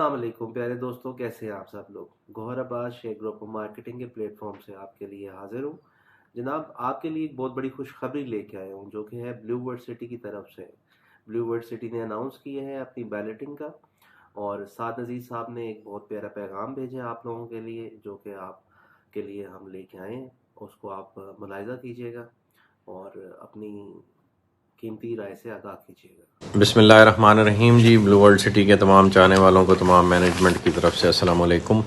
السلام علیکم پیارے دوستوں، کیسے ہیں آپ سب لوگ؟ گوہر عباس شیخ گروپ مارکیٹنگ کے پلیٹ فارم سے آپ کے لیے حاضر ہوں جناب۔ آپ کے لیے ایک بہت بڑی خوشخبری لے کے آیا ہوں جو کہ ہے بلیو ورڈ سٹی کی طرف سے۔ بلیو ورڈ سٹی نے اناؤنس کیا ہے اپنی بیلٹنگ کا، اور سعد عزیز صاحب نے ایک بہت پیارا پیغام بھیجا ہے آپ لوگوں کے لیے، جو کہ آپ کے لیے ہم لے کے آئے ہیں۔ اس کو آپ ملاحظہ کیجیے گا اور اپنی قیمتی رائے سے آگاہ کیجیے گا۔ بسم اللہ الرحمن الرحیم۔ جی بلو ورلڈ سٹی کے تمام چاہنے والوں کو، تمام مینجمنٹ کی طرف سے السلام علیکم۔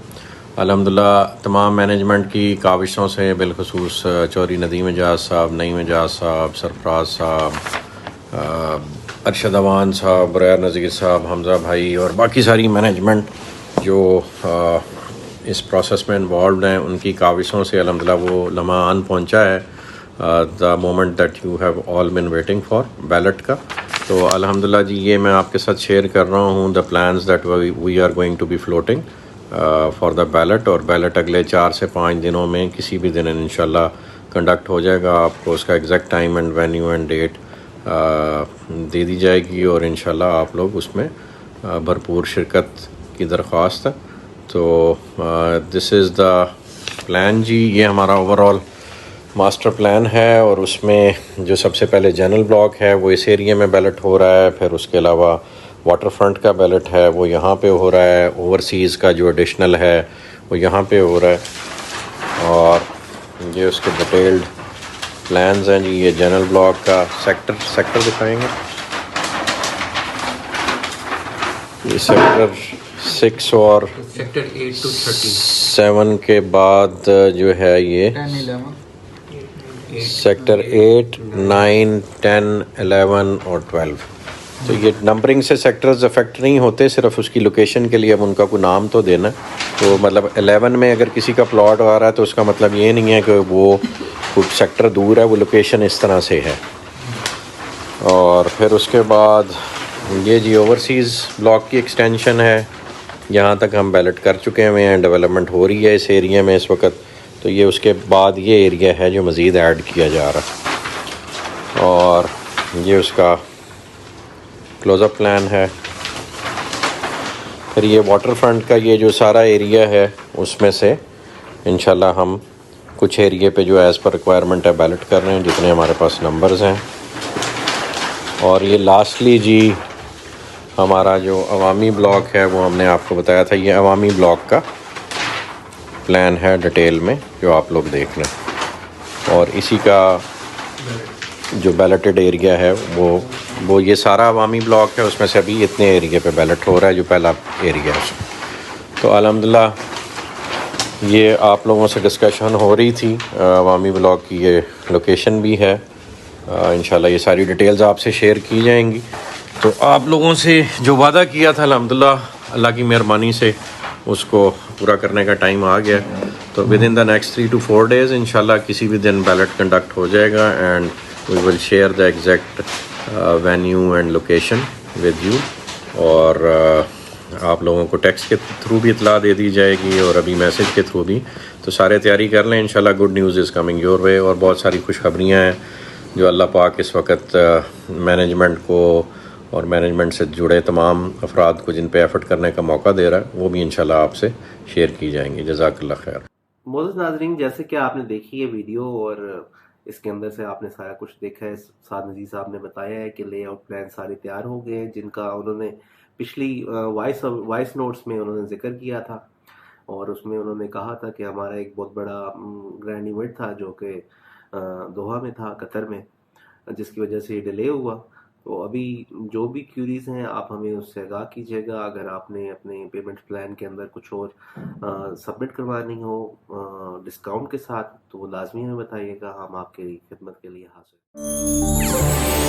الحمدللہ تمام مینجمنٹ کی کاوشوں سے، بالخصوص چوہدری ندیم اعجاز صاحب، نعیم اعجاز صاحب، سرفراز صاحب، ارشد اوان صاحب، بریر نذیر صاحب، حمزہ بھائی اور باقی ساری مینجمنٹ جو اس پروسیس میں انوالوڈ ہیں، ان کی کاوشوں سے الحمدللہ وہ لمحہ آن پہنچا ہے، the moment that you have all been waiting for belt کا۔ تو الحمدللہ جی یہ میں آپ کے ساتھ شیئر کر رہا ہوں the plans that we are going to be floating for the ballot, اور بیلٹ اگلے 4 سے 5 دنوں میں کسی بھی دن انشاءاللہ کنڈکٹ ہو جائے گا۔ آپ کو اس کا exact time and venue and date دے دی جائے گی، اور انشاءاللہ آپ لوگ اس میں بھرپور شرکت کی درخواست ہے۔ تو دس از دا پلان جی، یہ ہمارا اوور آل ماسٹر پلان ہے، اور اس میں جو سب سے پہلے جنرل بلاک ہے وہ اس ایریے میں بیلٹ ہو رہا ہے، پھر اس کے علاوہ واٹر فرنٹ کا بیلٹ ہے وہ یہاں پہ ہو رہا ہے، اوورسیز کا جو ایڈیشنل ہے وہ یہاں پہ ہو رہا ہے، اور یہ اس کے ڈیٹیلڈ پلانز ہیں جی۔ یہ جنرل بلاک کا سیکٹر دکھائیں گے، یہ سیکٹر 6 اور سیکٹر 8 to 13 7 کے بعد جو ہے یہ 10 سیکٹر 8 9 10 11 اور 12۔ تو یہ نمبرنگ سے سیکٹرز افیکٹ نہیں ہوتے، صرف اس کی لوکیشن کے لیے اب ان کا کوئی نام تو دینا ہے۔ تو مطلب 11 میں اگر کسی کا پلاٹ آ رہا ہے تو اس کا مطلب یہ نہیں ہے کہ وہ کچھ سیکٹر دور ہے، وہ لوکیشن اس طرح سے ہے۔ اور پھر اس کے بعد یہ جی اوورسیز بلاک کی ایکسٹینشن ہے، یہاں تک ہم بیلٹ کر چکے ہوئے ہیں، ڈیولپمنٹ ہو رہی ہے اس ایریا میں اس وقت۔ تو یہ اس کے بعد یہ ایریا ہے جو مزید ایڈ کیا جا رہا ہے، اور یہ اس کا کلوز اپ پلان ہے۔ پھر یہ واٹر فرنٹ کا یہ جو سارا ایریا ہے اس میں سے انشاءاللہ ہم کچھ ایریے پہ جو ایز پر ریکوائرمنٹ ہے بیلٹ کر رہے ہیں، جتنے ہمارے پاس نمبرز ہیں۔ اور یہ لاسٹلی جی ہمارا جو عوامی بلاک ہے وہ ہم نے آپ کو بتایا تھا، یہ عوامی بلاک کا پلان ہے ڈیٹیل میں جو آپ لوگ دیکھ لیں، اور اسی کا جو بیلٹڈ ایریا ہے وہ یہ سارا عوامی بلاک ہے، اس میں سے ابھی اتنے ایریے پہ بیلٹ ہو رہا ہے جو پہلا ایریا ہے۔ تو الحمدللہ یہ آپ لوگوں سے ڈسکشن ہو رہی تھی، عوامی بلاک کی یہ لوکیشن بھی ہے، انشاءاللہ یہ ساری ڈیٹیلز آپ سے شیئر کی جائیں گی۔ تو آپ لوگوں سے جو وعدہ کیا تھا الحمدللہ اللہ کی مہربانی سے اس کو پورا کرنے کا ٹائم آ گیا، تو with in the next 3 to 4 days انشاءاللہ کسی بھی دن بیلٹ کنڈکٹ ہو جائے گا، and we will share the exact venue and location with you, اور آپ لوگوں کو ٹیکسٹ کے تھرو بھی اطلاع دے دی جائے گی اور ابھی میسج کے تھرو بھی۔ تو سارے تیاری کر لیں، انشاءاللہ good news is coming your way, اور بہت ساری خوشخبریاں ہیں جو اللہ پاک اس وقت مینجمنٹ کو اور مینجمنٹ سے جڑے تمام افراد کو جن پہ ایفرٹ کرنے کا موقع دے رہا ہے، وہ بھی انشاءاللہ آپ سے شیئر کی جائیں گی۔ جزاک اللہ خیر۔ معزز ناظرین، جیسے کہ آپ نے دیکھی ہے ویڈیو، اور اس کے اندر سے آپ نے سارا کچھ دیکھا ہے، سعد عزیز صاحب نے بتایا ہے کہ لے آؤٹ پلان سارے تیار ہو گئے ہیں، جن کا انہوں نے پچھلی وائس نوٹس میں انہوں نے ذکر کیا تھا، اور اس میں انہوں نے کہا تھا کہ ہمارا ایک بہت بڑا گرینڈ ایونٹ تھا جو کہ دوحہ میں تھا، قطر میں، جس کی وجہ سے یہ ڈیلے ہوا۔ تو ابھی جو بھی کیوریز ہیں آپ ہمیں اس سے آگاہ کیجیے گا، اگر آپ نے اپنے پیمنٹ پلان کے اندر کچھ اور سبمٹ کروانی ہو ڈسکاؤنٹ کے ساتھ تو وہ لازمی ہمیں بتائیے گا، ہم آپ کی خدمت کے لیے حاضر ہیں۔